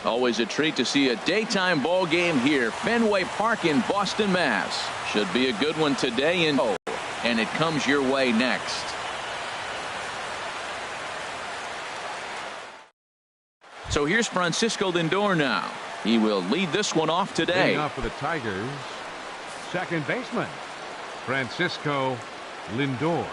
Always a treat to see a daytime ball game here. Fenway Park in Boston, Mass. Should be a good one today, and it comes your way next. So here's Francisco Lindor now. He will lead this one off today. Leading off for the Tigers, second baseman, Francisco Lindor.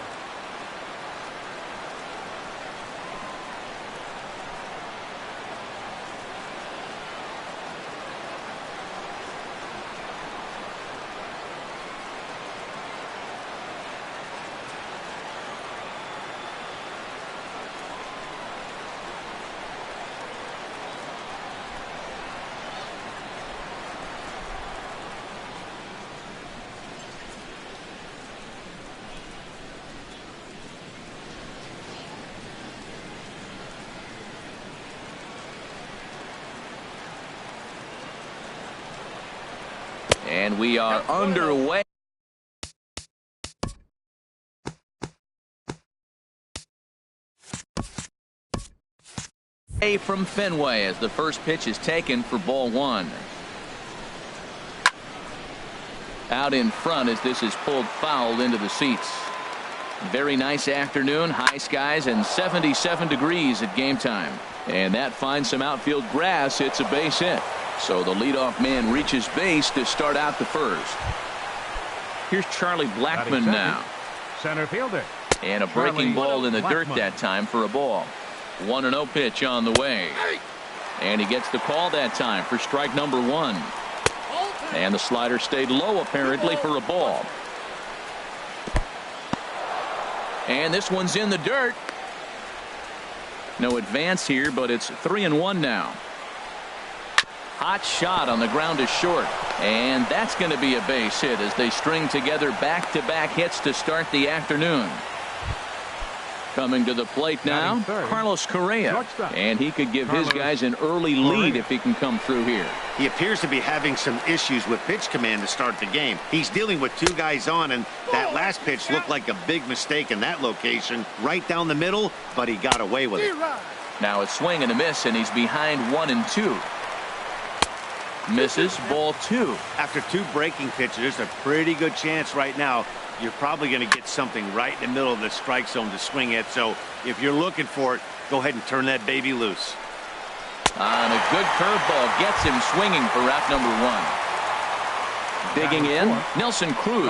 And we are underway. From Fenway as the first pitch is taken for ball one. Out in front as this is pulled foul into the seats. Very nice afternoon, high skies and 77 degrees at game time. And that finds some outfield grass. It's a base hit. So the leadoff man reaches base to start out the first. Here's Charlie Blackmon now. Center fielder. And a breaking ball in the dirt that time for a ball. 1-0 pitch on the way. And he gets the call that time for strike number one. And the slider stayed low apparently for a ball. And this one's in the dirt. No advance here, but it's 3-1 now. Hot shot on the ground is short. And that's going to be a base hit as they string together back-to-back hits to start the afternoon. Coming to the plate now, Carlos Correa. And he could give his guys an early lead if he can come through here. He appears to be having some issues with pitch command to start the game. He's dealing with two guys on, and that last pitch looked like a big mistake in that location. Right down the middle, but he got away with it. Now a swing and a miss, and he's behind 1-2. Misses, ball two. After two breaking pitches, there's a pretty good chance right now you're probably going to get something right in the middle of the strike zone to swing at. So if you're looking for it, go ahead and turn that baby loose. And a good curveball gets him swinging for out number one. Digging in, Nelson Cruz.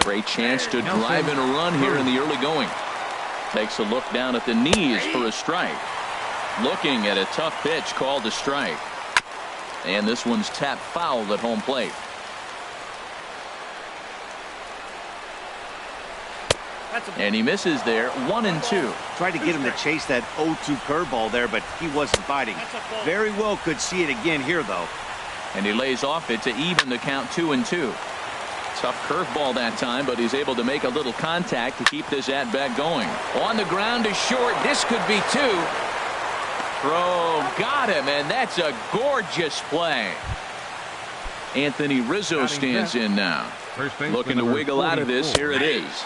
Great chance to drive in a run here in the early going. Takes a look down at the knees for a strike. Looking at a tough pitch called a strike. And this one's tapped foul at home plate. And he misses there. 1-2. Tried to get him to chase that 0-2 curveball there, but he wasn't biting. Very well could see it again here, though. And he lays off it to even the count 2-2. Tough curveball that time, but he's able to make a little contact to keep this at-bat going. On the ground is short. This could be two. Throw got him, and that's a gorgeous play. Anthony Rizzo stands in now. Looking to wiggle out of this. Here it is.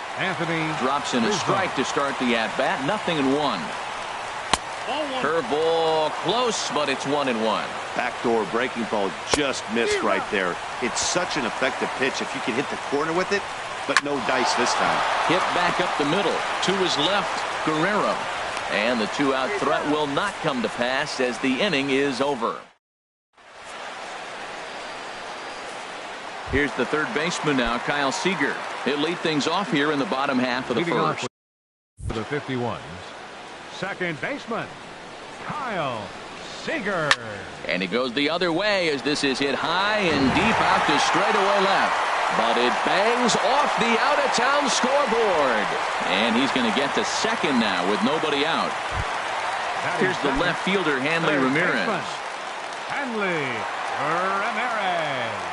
Drops in a strike to start the at-bat. 0-1. Curveball close, but it's 1-1. Backdoor breaking ball just missed right there. It's such an effective pitch if you can hit the corner with it, but no dice this time. Hit back up the middle. To his left, Guerrero. And the two-out threat will not come to pass as the inning is over. Here's the third baseman now, Kyle Seager. He'll lead things off here in the bottom half of the first. For the 51s, second baseman, Kyle Seager. And he goes the other way as this is hit high and deep out to straightaway left. But it bangs off the out-of-town scoreboard. And he's going to get to second now with nobody out. Here's the left fielder, Hanley Ramirez. Hanley Ramirez.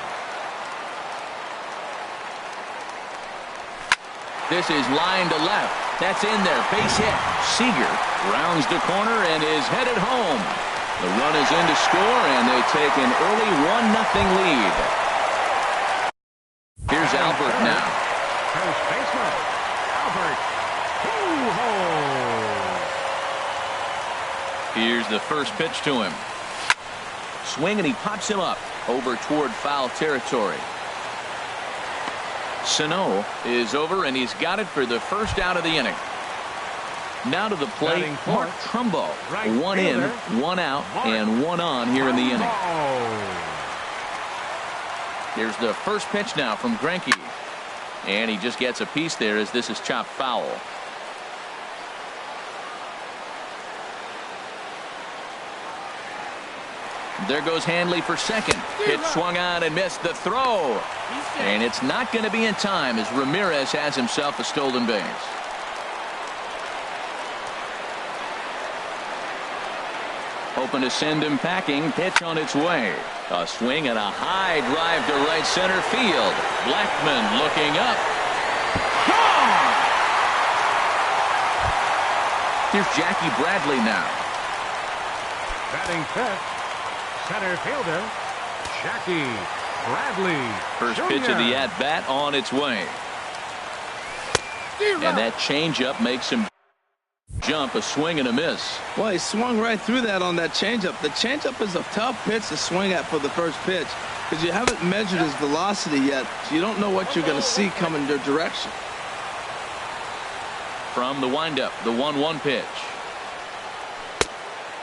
This is line to left. That's in there. Base hit. Seager rounds the corner and is headed home. The run is in to score, and they take an early 1-0 lead. Here's Albert now. First baseman, Albert Pujols. Here's the first pitch to him. Swing, and he pops him up over toward foul territory. Sano is over, and he's got it for the first out of the inning. Now to the plate, Mark Trumbo. One in, one out, and one on here in the inning. Here's the first pitch now from Greinke. And he just gets a piece there as this is chopped foul. There goes Hanley for second. Pitch swung on and missed the throw. And it's not going to be in time as Ramirez has himself a stolen base. Hoping to send him packing. Pitch on its way. A swing and a high drive to right center field. Blackmon looking up. Gone! Here's Jackie Bradley now. Batting fifth, center fielder Jackie Bradley. First pitch of the at-bat on its way. And that changeup makes him jump. A swing and a miss. Well, he swung right through that on that changeup. The changeup is a tough pitch to swing at for the first pitch because you haven't measured his velocity yet, so you don't know what you're going to see coming your direction. From the windup, the 1-1 pitch.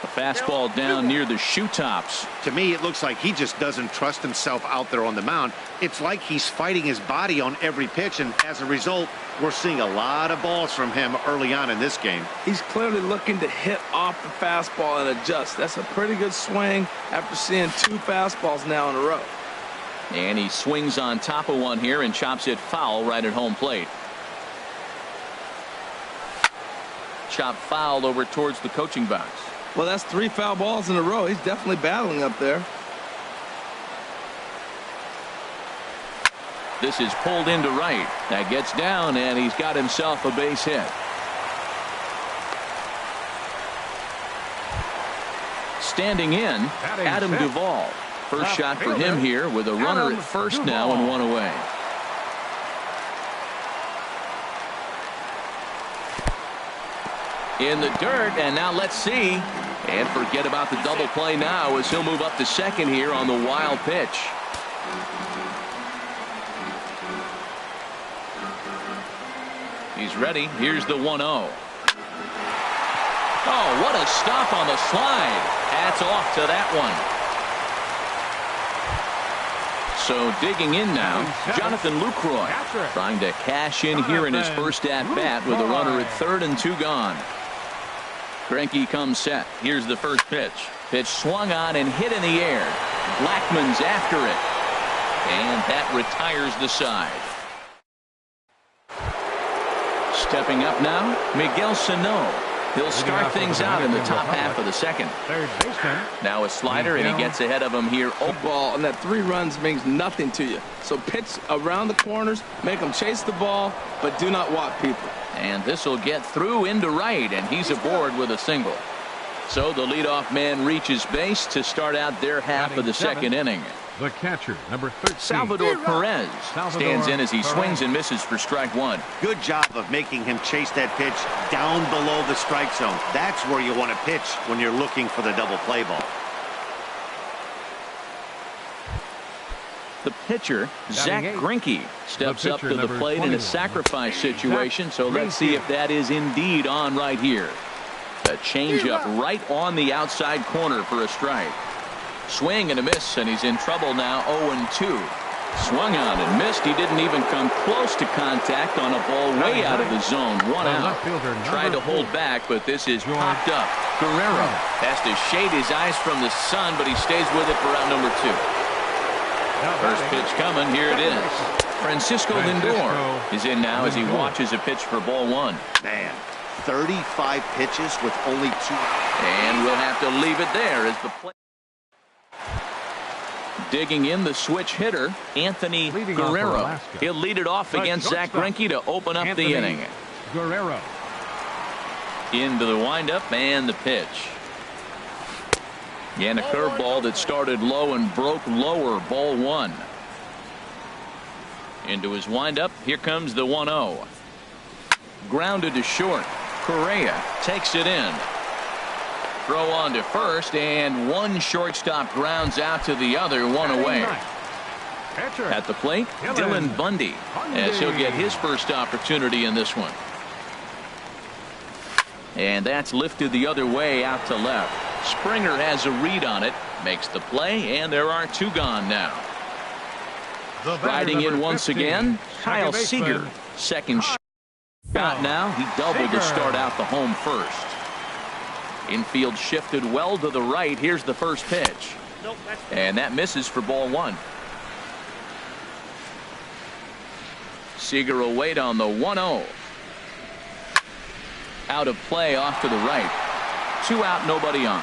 A fastball down near the shoe tops. To me, it looks like he just doesn't trust himself out there on the mound. It's like he's fighting his body on every pitch, and as a result, we're seeing a lot of balls from him early on in this game. He's clearly looking to hit off the fastball and adjust. That's a pretty good swing after seeing two fastballs now in a row. And he swings on top of one here and chops it foul right at home plate. Chop foul over towards the coaching box. Well, that's three foul balls in a row. He's definitely battling up there. This is pulled into right. That gets down, and he's got himself a base hit. Standing in, Adam Duvall. First shot for him here with a runner at first now and one away. In the dirt, and now let's see. And forget about the double play now as he'll move up to second here on the wild pitch. He's ready. Here's the 1-0. Oh, what a stop on the slide. Hats off to that one. So digging in now, Jonathan Lucroy trying to cash in here in his first at-bat with a runner at third and two gone. Greinke comes set. Here's the first pitch. Pitch swung on and hit in the air. Blackmon's after it. And that retires the side. Stepping up now, Miguel Sano. He'll start things out in the top half of the second. Now a slider, and he gets ahead of him here. Ball, and that 3 runs means nothing to you. So pitch around the corners, make them chase the ball, but do not walk people. And this will get through into right, and he's aboard with a single. So the leadoff man reaches base to start out their half of the second inning. The catcher, number 13. Salvador Perez stands in as he swings and misses for strike one. Good job of making him chase that pitch down below the strike zone. That's where you want to pitch when you're looking for the double play ball. The pitcher, Zach Greinke, steps up to the plate in a sacrifice situation, so let's see if that is indeed on right here. A changeup right on the outside corner for a strike. Swing and a miss, and he's in trouble now. 0-2. Swung on and missed. He didn't even come close to contact on a ball way out of the zone. One out. Tried to hold back, but this is popped up. Guerrero has to shade his eyes from the sun, but he stays with it for out number 2. First pitch coming. Here it is. Francisco Lindor is in now as he watches a pitch for ball 1. Man, 35 pitches with only 2. And we'll have to leave it there as the play. Digging in, the switch hitter, Anthony Guerrero. He'll lead it off against Zach Greinke to open up the inning. Guerrero. Into the windup and the pitch. And a curveball that started low and broke lower. Ball 1. Into his windup. Here comes the 1-0. Grounded to short. Correa takes it in. Throw on to first, and one shortstop grounds out to the other, one away. At the plate, Dylan Bundy, as he'll get his first opportunity in this one. And that's lifted the other way out to left. Springer has a read on it, makes the play, and there are two gone now. Riding in once again, Kyle Seager. Second shot now. He doubled to start out the home first. Infield shifted well to the right. Here's the first pitch. And that misses for ball one. Seager will wait on the 1-0. Out of play off to the right. 2 out, nobody on.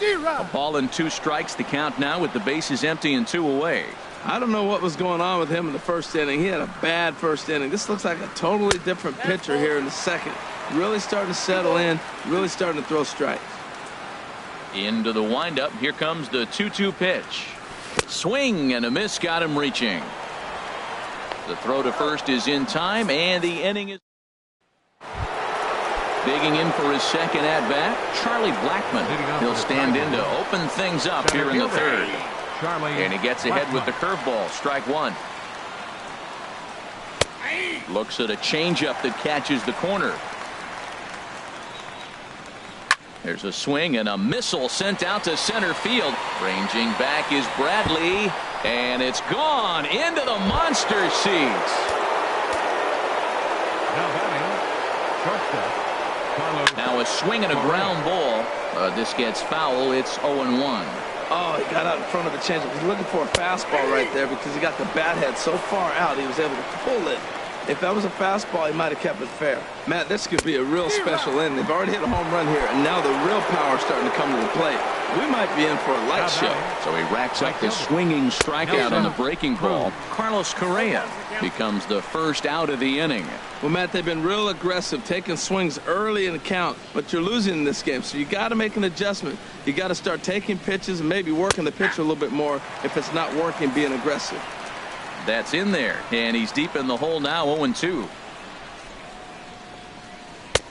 A ball and 2 strikes to count now with the bases empty and 2 away. I don't know what was going on with him in the first inning. He had a bad first inning. This looks like a totally different pitcher here in the second. Really starting to settle in, really starting to throw strikes. Into the windup. Here comes the 2-2 pitch. Swing and a miss, got him reaching. The throw to first is in time, and the inning is digging in for his second at bat. Charlie Blackmon. He'll stand in to open things up here in the third. And he gets ahead with the curveball. Strike one. Looks at a changeup that catches the corner. There's a swing and a missile sent out to center field. Ranging back is Bradley, and it's gone into the monster seats. Now a swing and a ground ball. This gets foul. It's 0-1. Oh, he got out in front of the changeup. He's looking for a fastball right there because he got the bat head so far out he was able to pull it. If that was a fastball, he might have kept it fair. Matt, this could be a real special inning. They've already hit a home run here, and now the real power is starting to come to the plate. We might be in for a light show. So he racks up the swinging strikeout on the breaking ball. Carlos Correa becomes the first out of the inning. Well, Matt, they've been real aggressive, taking swings early in the count, but you're losing in this game, so you got to make an adjustment. You got to start taking pitches and maybe working the pitcher a little bit more if it's not working, being aggressive. That's in there, and he's deep in the hole now, 0-2.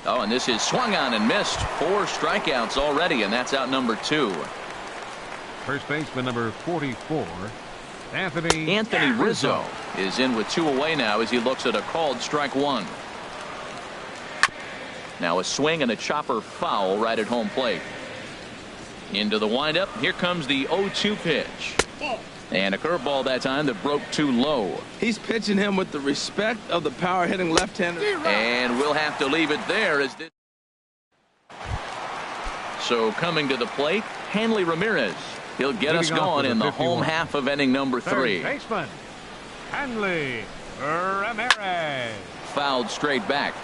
Oh, and this is swung on and missed. 4 strikeouts already, and that's out number 2. First baseman number 44, Anthony Rizzo is in with 2 away now as he looks at a called strike 1. Now a swing and a chopper foul right at home plate. Into the windup. Here comes the 0-2 pitch. And a curveball that time that broke too low. He's pitching him with the respect of the power hitting left-hander. And we'll have to leave it there as this. So coming to the plate, Hanley Ramirez. He'll get us going in the home half of inning number 3. Third baseman, Hanley Ramirez. Fouled straight back.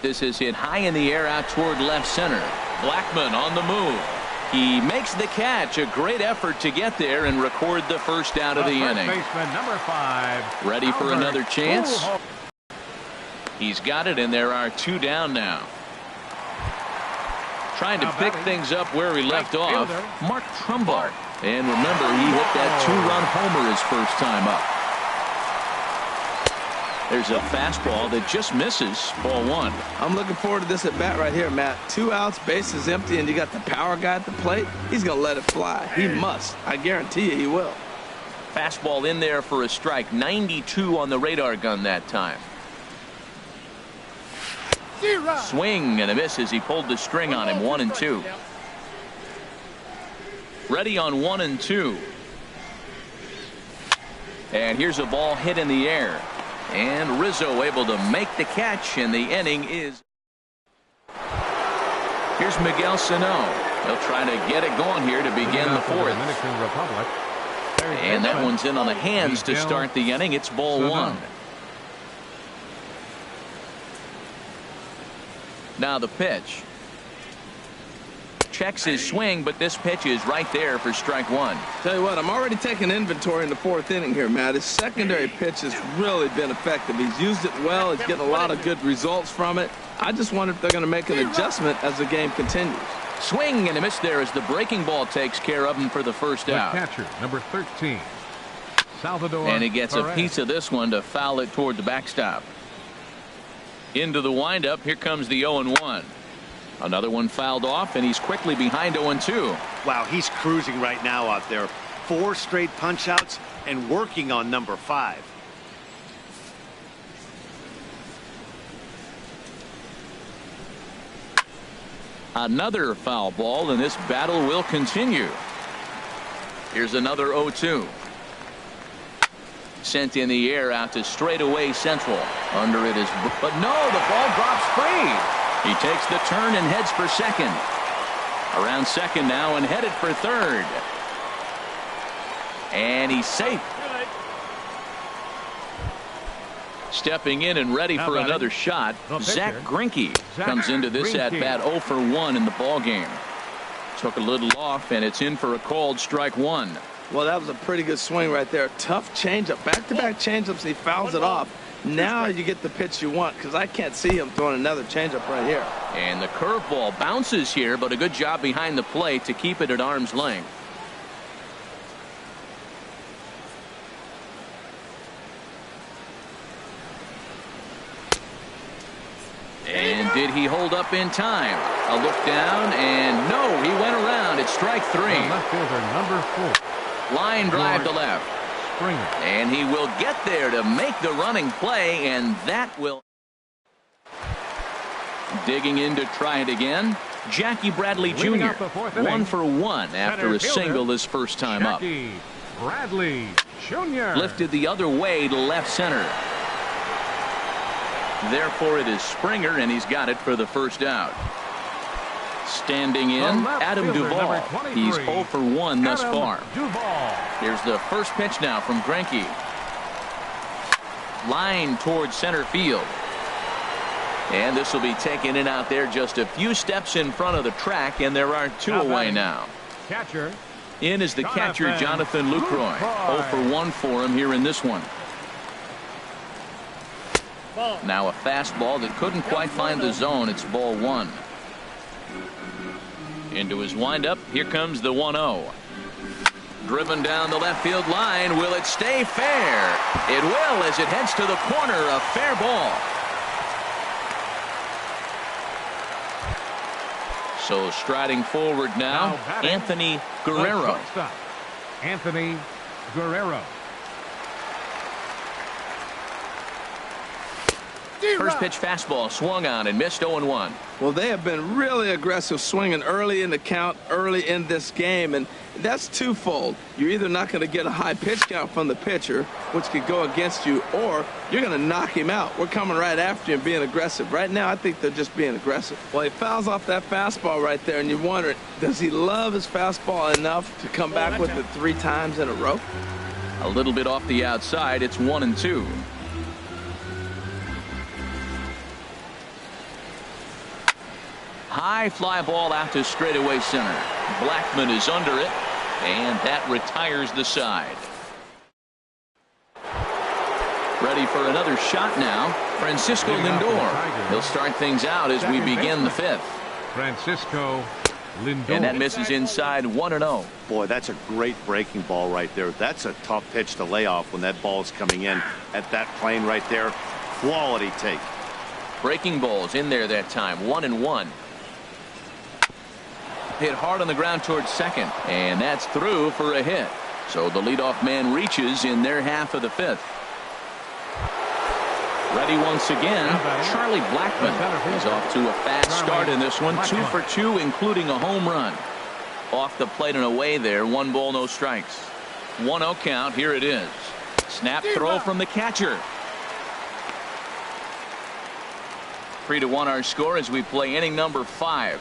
This is hit high in the air out toward left center. Blackmon on the move. He makes the catch. A great effort to get there and record the first out of the inning. Baseman number 5. Ready for another chance? He's got it, and there are 2 down now. Trying to pick things up where he left off, Mark Trumbo. And remember, he hit that 2-run homer his first time up. There's a fastball that just misses. Ball 1. I'm looking forward to this at bat right here, Matt. 2 outs, bases empty, and you got the power guy at the plate. He's going to let it fly. He must. I guarantee you he will. Fastball in there for a strike. 92 on the radar gun that time. Swing and a miss as he pulled the string on him. 1-2. Ready on 1-2. And here's a ball hit in the air. And Rizzo able to make the catch, and the inning is. Here's Miguel Sano. He'll try to get it going here to begin the 4th. And that one's in on the hands to start the inning. It's ball 1. Now the pitch. checks his swing, but this pitch is right there for strike one. Tell you what, I'm already taking inventory in the fourth inning here, Matt. His secondary pitch has really been effective. He's used it well. He's getting a lot of good results from it. I just wonder if they're going to make an adjustment as the game continues. Swing and a miss there as the breaking ball takes care of him for the first out. The catcher, number 13, Salvador. And he gets Perez. a piece of this one to foul it toward the backstop. Into the windup. Here comes the 0-1. Another one fouled off, and he's quickly behind 0-2. Wow, he's cruising right now out there. 4 straight punch outs and working on number 5. Another foul ball, and this battle will continue. Here's another 0-2. Sent in the air out to straightaway central. Under it is, but no, the ball drops free. He takes the turn and heads for second. Around second now and headed for third. And he's safe. Stepping in and ready for another shot, Zach Greinke comes into this at-bat 0 for 1 in the ball game. Took a little off, and it's in for a called strike one. Well, that was a pretty good swing right there. Tough changeup. Back-to-back changeups. He fouls it off. Now you get the pitch you want, because I can't see him throwing another changeup right here. And the curveball bounces here, but a good job behind the plate to keep it at arm's length. And did he hold up in time? A look down, and no, he went around. It's strike three. Left fielder, number 4. Line drive to left. Springer. And he will get there to make the running play, and that will. Digging in to try it again. Jackie Bradley Leading Jr. up the fourth inning. 1 for 1 after a Center single fielder, his first time up. Jackie Bradley Jr. Lifted the other way to left center. Therefore, it is Springer, and he's got it for the first out. Standing in, left Adam fielder, Duvall. number 23, He's 0 for 1 thus Adam far. Duvall. Here's the first pitch now from Greinke. Line towards center field. And this will be taken in out there just a few steps in front of the track, and there are 2 away now. Catcher. In is the catcher, Jonathan Lucroy. 0 for 1 for him here in this one. Now a fastball that couldn't quite find the zone. It's ball 1. Into his windup. Here comes the 1-0. Driven down the left field line. Will it stay fair? It will as it heads to the corner. A fair ball. So striding forward now Anthony Guerrero. Anthony Guerrero. First pitch fastball swung on and missed 0-1. Well, they have been really aggressive swinging early in the count, early in this game, and that's twofold. You're either not going to get a high pitch count from the pitcher, which could go against you, or you're going to knock him out. We're coming right after him being aggressive. Right now, I think they're just being aggressive. Well, he fouls off that fastball right there, and you're wondering, does he love his fastball enough to come back with it 3 times in a row? A little bit off the outside. It's 1-2. High fly ball out to straightaway center. Blackman is under it, and that retires the side. Ready for another shot now, Francisco Lindor. He'll start things out as we begin the 5th. Francisco Lindor. And that misses inside 1-0. Boy, that's a great breaking ball right there. That's a tough pitch to lay off when that ball's coming in at that plane right there. Quality take. Breaking balls in there that time. 1-1. Hit hard on the ground towards second, and that's through for a hit. So the leadoff man reaches in their half of the 5th. Ready once again, Charlie Blackmon is off to a fast start in this one. 2 for 2, including a home run. Off the plate and away there. 1 ball, no strikes. 1-0 count. Here it is. Snap throw from the catcher. 3-1 our score as we play inning number 5.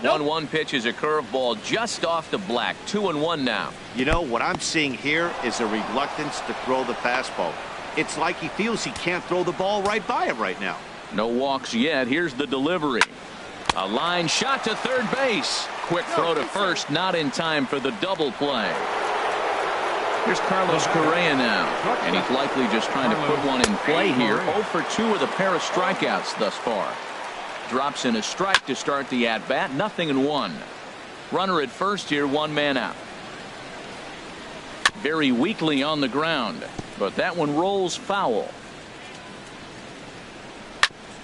1-1 pitch is a curveball just off the Black. 2-1 now. You know, what I'm seeing here is a reluctance to throw the fastball. It's like he feels he can't throw the ball right by him right now. No walks yet. Here's the delivery. A line shot to third base. Quick throw to first, not in time for the double play. Here's Carlos Correa now, and he's likely just trying to put one in play here. 0 for 2 with a pair of strikeouts thus far. Drops in a strike to start the at-bat. 0-1. Runner at first here, 1 man out. Very weakly on the ground, but that one rolls foul.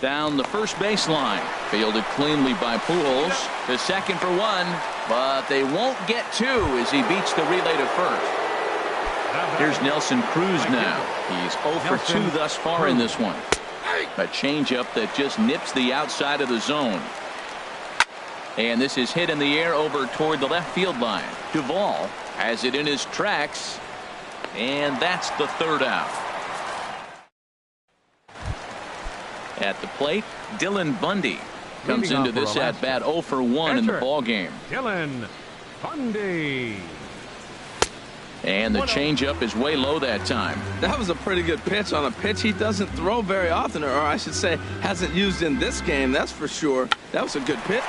Down the first baseline. Fielded cleanly by Pujols. To second for 1, but they won't get 2 as he beats the relay to first. Here's Nelson Cruz now. He's 0 for 2 thus far in this one. A changeup that just nips the outside of the zone. And this is hit in the air over toward the left field line. Duvall has it in his tracks, and that's the 3rd out. At the plate, Dylan Bundy comes into this at bat 0 for 1 in the ball game. Dylan Bundy. And the changeup is way low that time. That was a pretty good pitch on a pitch he doesn't throw very often, or I should say hasn't used in this game, that's for sure. That was a good pitch.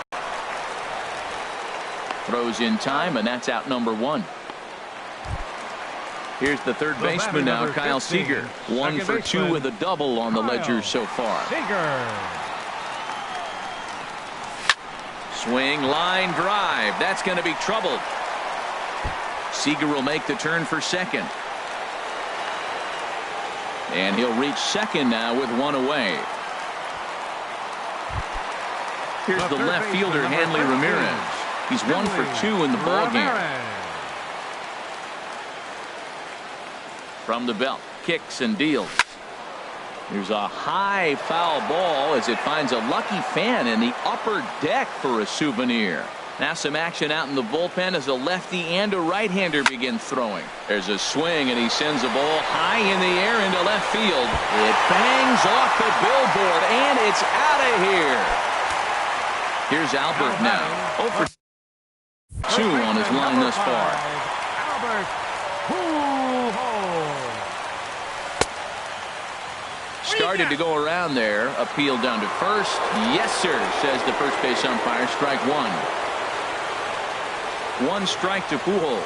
Throws in time, and that's out number 1. Here's the third baseman now, Kyle Seager. 1 for 2 with a double on the ledger so far. Swing, line drive. That's going to be troubled. Seager will make the turn for second. And he'll reach second now with 1 away. Here's the left fielder, Hanley Ramirez. He's 1 for 2 in the ball game. From the belt, kicks and deals. Here's a high foul ball as it finds a lucky fan in the upper deck for a souvenir. Now some action out in the bullpen as a lefty and a right-hander begin throwing. There's a swing, and he sends the ball high in the air into left field. It bangs off the billboard, and it's out of here. Here's Albert now. 0 for 2 on his line thus far. Albert Started to go around there. Appeal down to first. Yes, sir, says the first base umpire. Strike 1. 1 strike to Pujols.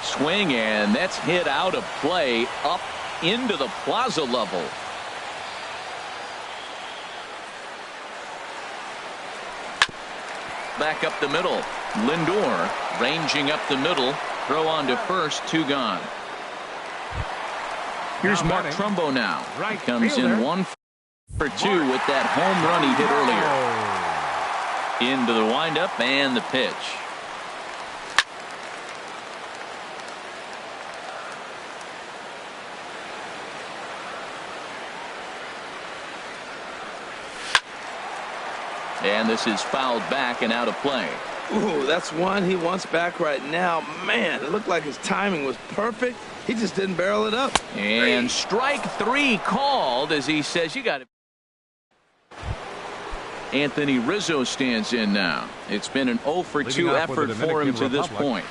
Swing, and that's hit out of play up into the plaza level. Back up the middle. Lindor ranging up the middle. Throw on to first. 2 gone. Here's Mark Trumbo now. He comes in 1 for 2 with that home run he hit earlier. Into the windup and the pitch. And this is fouled back and out of play. Ooh, that's one he wants back right now. Man, it looked like his timing was perfect. He just didn't barrel it up. And strike 3 called as he says you got it. Anthony Rizzo stands in now. It's been an 0 for 2 effort for him to this point.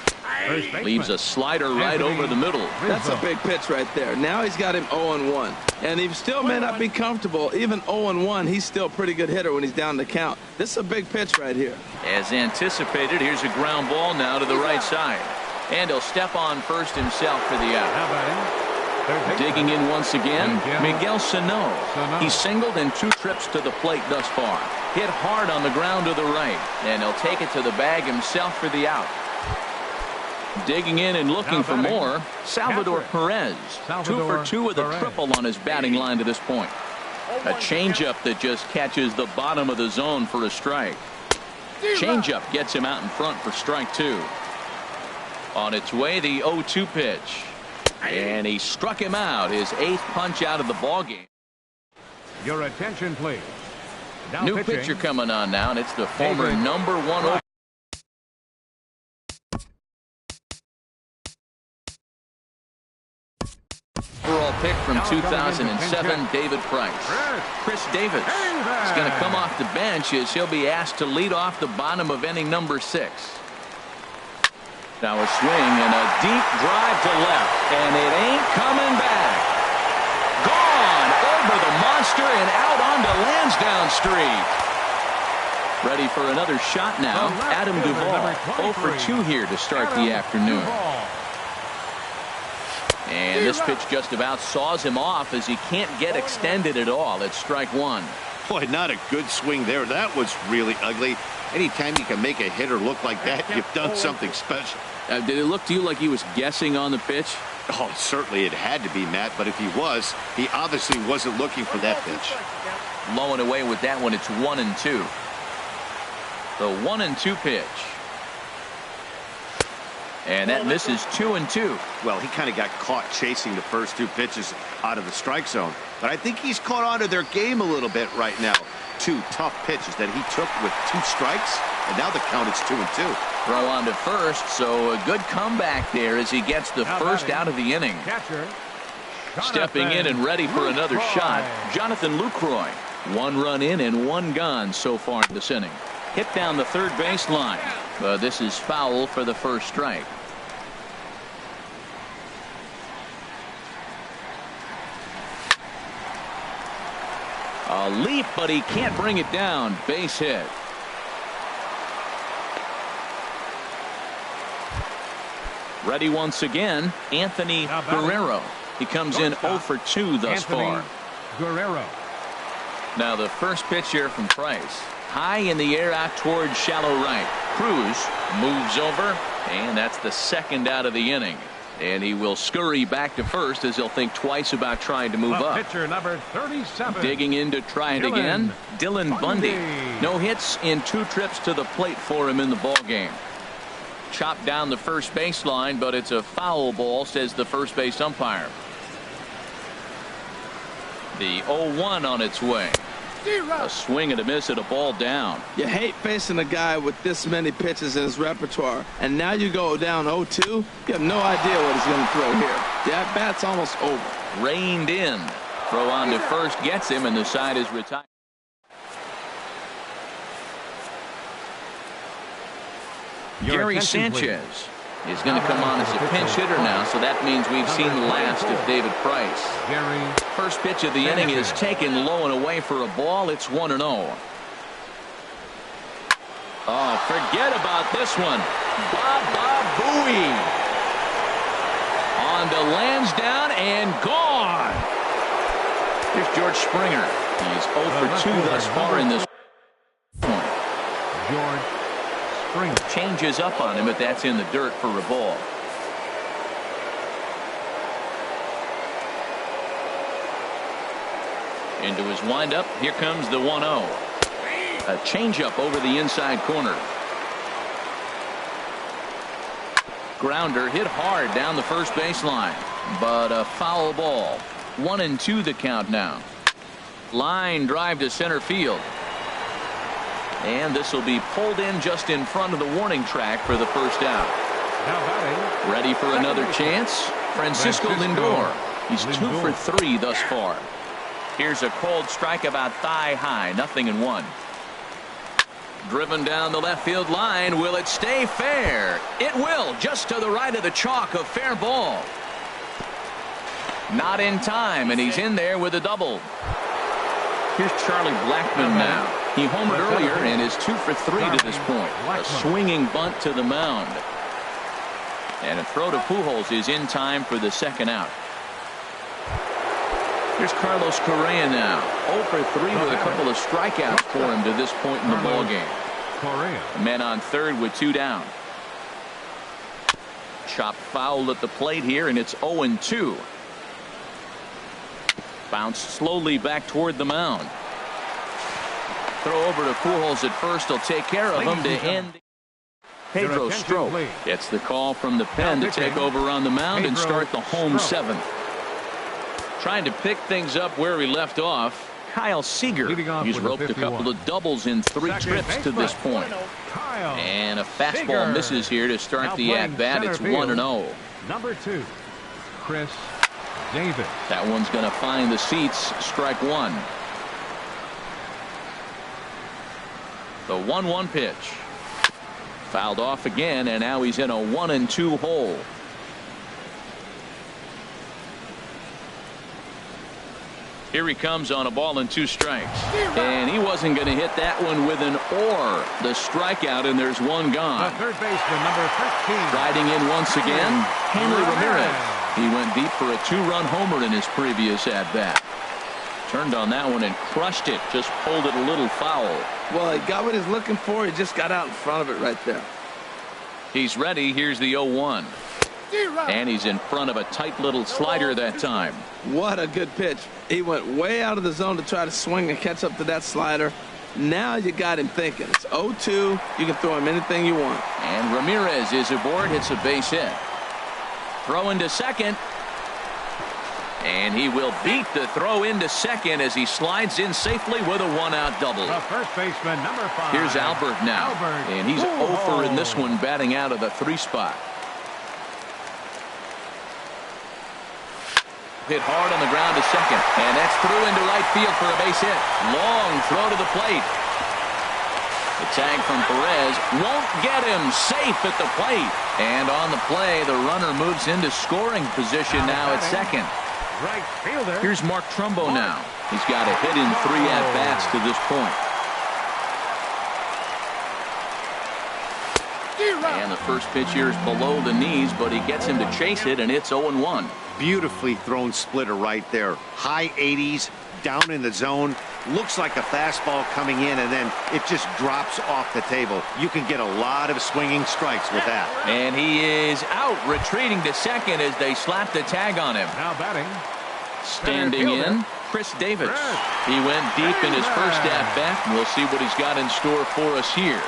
Leaves a slider right over the middle. That's a big pitch right there. Now he's got him 0-1. And he still may not be comfortable. Even 0-1, he's still a pretty good hitter when he's down the count. This is a big pitch right here. As anticipated, here's a ground ball now to the right side. And he'll step on first himself for the out. Digging in once again, Miguel Sano. He's singled in 2 trips to the plate thus far. Hit hard on the ground to the right, and he'll take it to the bag himself for the out. Digging in and looking for more, Salvador Perez. 2 for 2 with a triple on his batting line to this point. A changeup that just catches the bottom of the zone for a strike. Changeup gets him out in front for strike 2. On its way, the 0-2 pitch. And he struck him out, his 8th punch out of the ballgame. Your attention, please. Now New pitcher coming on now, and it's the former number 1 overall pick from 2007, David Price. Chris Davis is going to come off the bench as he'll be asked to lead off the bottom of inning number 6. Now a swing and a deep drive to left, and it ain't coming back. Gone over the monster and out onto Lansdowne Street. Ready for another shot now. Adam Duvall, 0 for 2 here to start the afternoon. And this pitch just about saws him off as he can't get extended at all. It's strike one. Boy, not a good swing there. That was really ugly. Anytime you can make a hitter look like that, you've done something special. Did it look to you like he was guessing on the pitch? Oh, certainly it had to be, Matt, but if he was, he obviously wasn't looking for that pitch. Low and away with that one. It's 1-2. The 1-2 pitch. And that misses 2-2. Well, he kind of got caught chasing the first 2 pitches out of the strike zone. But I think he's caught on to their game a little bit right now. 2 tough pitches that he took with 2 strikes, and now the count is 2-2. Throw on to first, so a good comeback there as he gets the first out of the inning. Catcher, Stepping in and ready for another shot, Jonathan Lucroy. 1 run in and 1 gone so far in this inning. Hit down the third baseline. This is foul for the first strike. A leap, but he can't bring it down. Base hit. Ready once again, Anthony Guerrero. He comes in 0 for 2 thus far. Guerrero. Now the first pitch here from Price. High in the air out towards shallow right. Cruz moves over, and that's the second out of the inning. And he will scurry back to first as he'll think twice about trying to move up. Pitcher number 37. Digging in to try it again. Dylan Bundy. No hits in 2 trips to the plate for him in the ball game. Chopped down the first baseline, but it's a foul ball, says the first base umpire. The 0-1 on its way. A swing and a miss at a ball down. You hate facing a guy with this many pitches in his repertoire, and now you go down 0-2. You have no idea what he's going to throw here. The at-bat's almost over. Reined in. Throw on to first gets him, and the side is retired. Gary Sanchez is going to come on as a pinch hitter now, so that means we've seen the last of David Price. First pitch of the inning is taken low and away for a ball. It's 1-0. Oh, forget about this one. Baba Booey. On to Lansdowne and gone. Here's George Springer. He's 0 for 2 thus far in this point. George Springer changes up on him, but that's in the dirt for a ball. Into his windup. Here comes the 1-0. A changeup over the inside corner. Grounder hit hard down the first baseline, but a foul ball. 1-2 the count now. Line drive to center field. And this will be pulled in just in front of the warning track for the first out. Ready for another chance? Francisco Lindor. He's 2 for 3 thus far. Here's a cold strike about thigh high. 0-1. Driven down the left field line. Will it stay fair? It will. Just to the right of the chalk. A fair ball. Not in time, and he's in there with a double. Here's Charlie Blackmon now. He homered earlier and is 2 for 3 to this point. A swinging bunt to the mound. And a throw to Pujols is in time for the second out. Here's Carlos Correa now. 0 for 3 with a couple of strikeouts for him to this point in the ballgame. Men on third with 2 down. Chopped foul at the plate here, and it's 0-2. Bounced slowly back toward the mound. Throw over to Pujols at first. He'll take care of him to end. Pedro Strop gets the call from the pen to take over on the mound and start the home 7th. Trying to pick things up where he left off. Kyle Seager. He's roped a couple of doubles in 3 trips to this point. And a fastball misses here to start the at-bat. It's 1-0. Number 2, Chris Davis. That one's going to find the seats. Strike 1. The 1-1 pitch. Fouled off again, and now he's in a 1-2 hole. Here he comes on a ball and 2 strikes. And he wasn't going to hit that one with an or. The strikeout, and there's 1 gone. The third baseman, number 13. Riding in once again, Hanley Ramirez. He went deep for a 2-run homer in his previous at-bat. Turned on that one and crushed it. Just pulled it a little foul. Well, he got what he's looking for. He just got out in front of it right there. He's ready. Here's the 0-1. And he's in front of a tight little slider that time. What a good pitch. He went way out of the zone to try to swing and catch up to that slider. Now you got him thinking. It's 0-2. You can throw him anything you want. And Ramirez is aboard, hits a base hit. Throw into second. And he will beat the throw into second as he slides in safely with a 1-out double. The first baseman, number 5. Here's Albert now. And he's 0 for in this one, batting out of the 3 spot. Hit hard on the ground to second, and that's through into right field for a base hit. Long throw to the plate. The tag from Perez won't get him. Safe at the plate. And on the play, the runner moves into scoring position now at second. Right fielder. Here's Mark Trumbo now. He's got a hit in 3 at-bats to this point. And the first pitch here is below the knees, but he gets him to chase it, and it's 0-1. Beautifully thrown splitter right there. High 80s, down in the zone. Looks like a fastball coming in, and then it just drops off the table. You can get a lot of swinging strikes with that. And he is out, retreating to second as they slap the tag on him. Now batting. Standing in, Chris Davis. He went deep in his first at-bat, and we'll see what he's got in store for us here.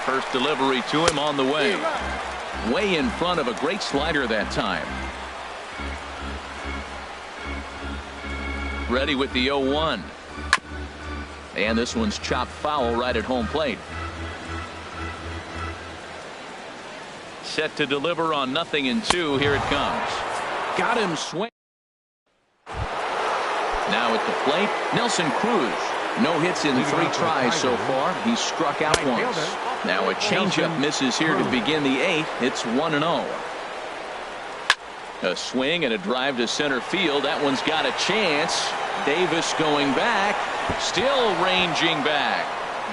First delivery to him on the way. Way in front of a great slider that time. Ready with the 0-1. And this one's chopped foul right at home plate. Set to deliver on 0-2. Here it comes. Got him swing. Now at the plate, Nelson Cruz. No hits in 3 tries so far. He's struck out once. Now a changeup misses here to begin the 8th. It's 1-0. A swing and a drive to center field. That one's got a chance. Davis going back. Still ranging back.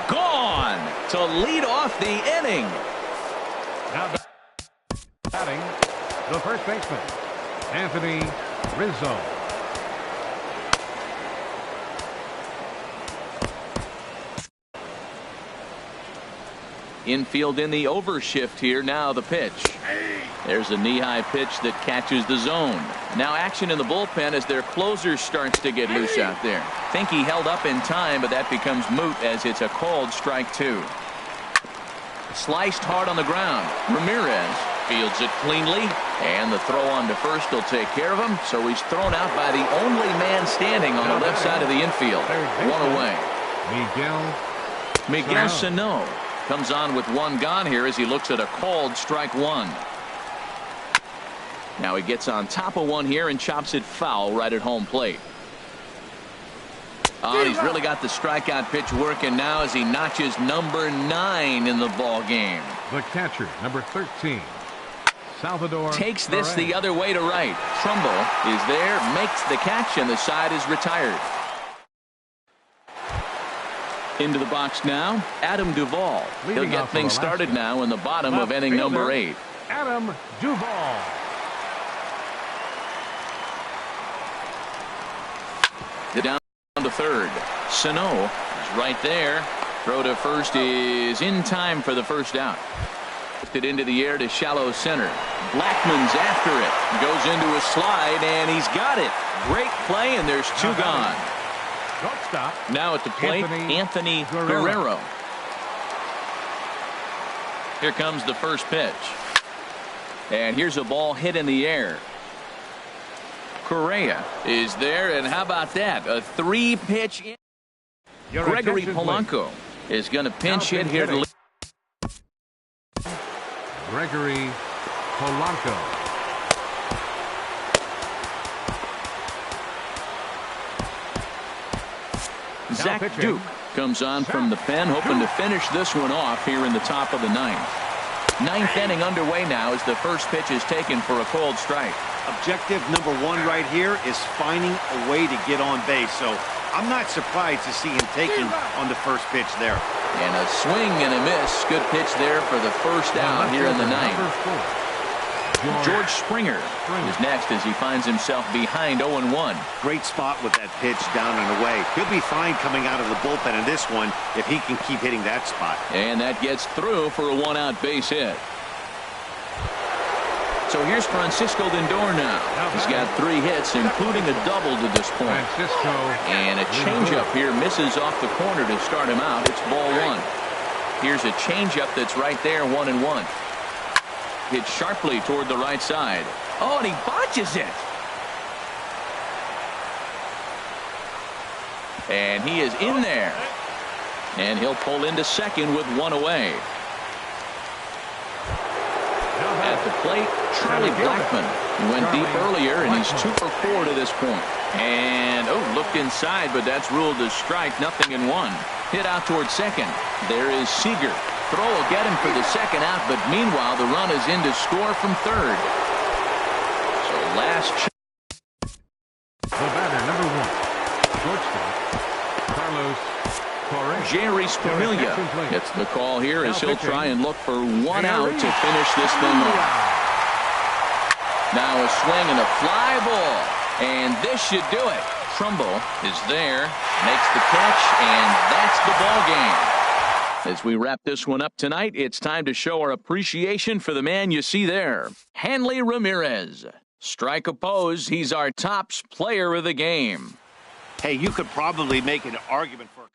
Gone to lead off the inning. Now batting, the first baseman, Anthony Rizzo. Infield in the overshift here. Now the pitch. There's a knee-high pitch that catches the zone. Now action in the bullpen as their closer starts to get loose out there. Think he held up in time, but that becomes moot as it's a called strike 2. Sliced hard on the ground. Ramirez fields it cleanly, and the throw on to first will take care of him. So he's thrown out by the only man standing on the left side of the infield. 1 away. Miguel Sano comes on with 1 gone here as he looks at a called strike 1. Now he gets on top of 1 here and chops it foul right at home plate. Oh, he's really got the strikeout pitch working now as he notches number 9 in the ball game. The catcher, number 13, Salvador takes this Perez. the other way to right. Trumbo is there, makes the catch, and the side is retired. Into the box now, Adam Duvall. He'll get things started now in the bottom of inning number 8. Adam Duvall. Down to third. Sano is right there. Throw to first is in time for the first out. Lifted into the air to shallow center. Blackman's after it. Goes into a slide, and he's got it. Great play, and there's 2 gone. Shortstop. Now at the plate, Anthony Guerrero. Here comes the first pitch. And here's a ball hit in the air. Correa is there, and how about that? A 3-pitch in. Gregory Polanco is going to pinch hit here to lead. Gregory Polanco. Zach Duke comes on from the pen, hoping to finish this one off here in the top of the 9th. Ninth inning underway now as the first pitch is taken for a cold strike. Objective number one right here is finding a way to get on base. So I'm not surprised to see him taking on the first pitch there. And a swing and a miss. Good pitch there for the first out here in the ninth. George Springer is next as he finds himself behind 0-1. Great spot with that pitch down and away. He'll be fine coming out of the bullpen in this one if he can keep hitting that spot. And that gets through for a one-out base hit. So here's Francisco Lindor now. He's got 3 hits, including a double to this point. And a changeup here misses off the corner to start him out. It's ball 1. Here's a changeup that's right there, 1-1. Hit sharply toward the right side. Oh, and he botches it. And he is in there. And he'll pull into second with 1 away. At the plate, Charlie Blackmon. He went deep earlier, and he's 2 for 4 to this point. And, looked inside, but that's ruled a strike. Nothing in 1. Hit out toward second. There is Seager. Throw will get him for the second out, but meanwhile, the run is in to score from third. So last chance. The batter, number 1. Shortstop, Carlos Correa. Jerry Familia gets the call here as he'll try and look for 1 out to finish this thing off. Now a swing and a fly ball, and this should do it. Trumbo is there, makes the catch, and that's the ball game. As we wrap this one up tonight, it's time to show our appreciation for the man you see there, Hanley Ramirez. Strike opposed, he's our tops player of the game. Hey, you could probably make an argument for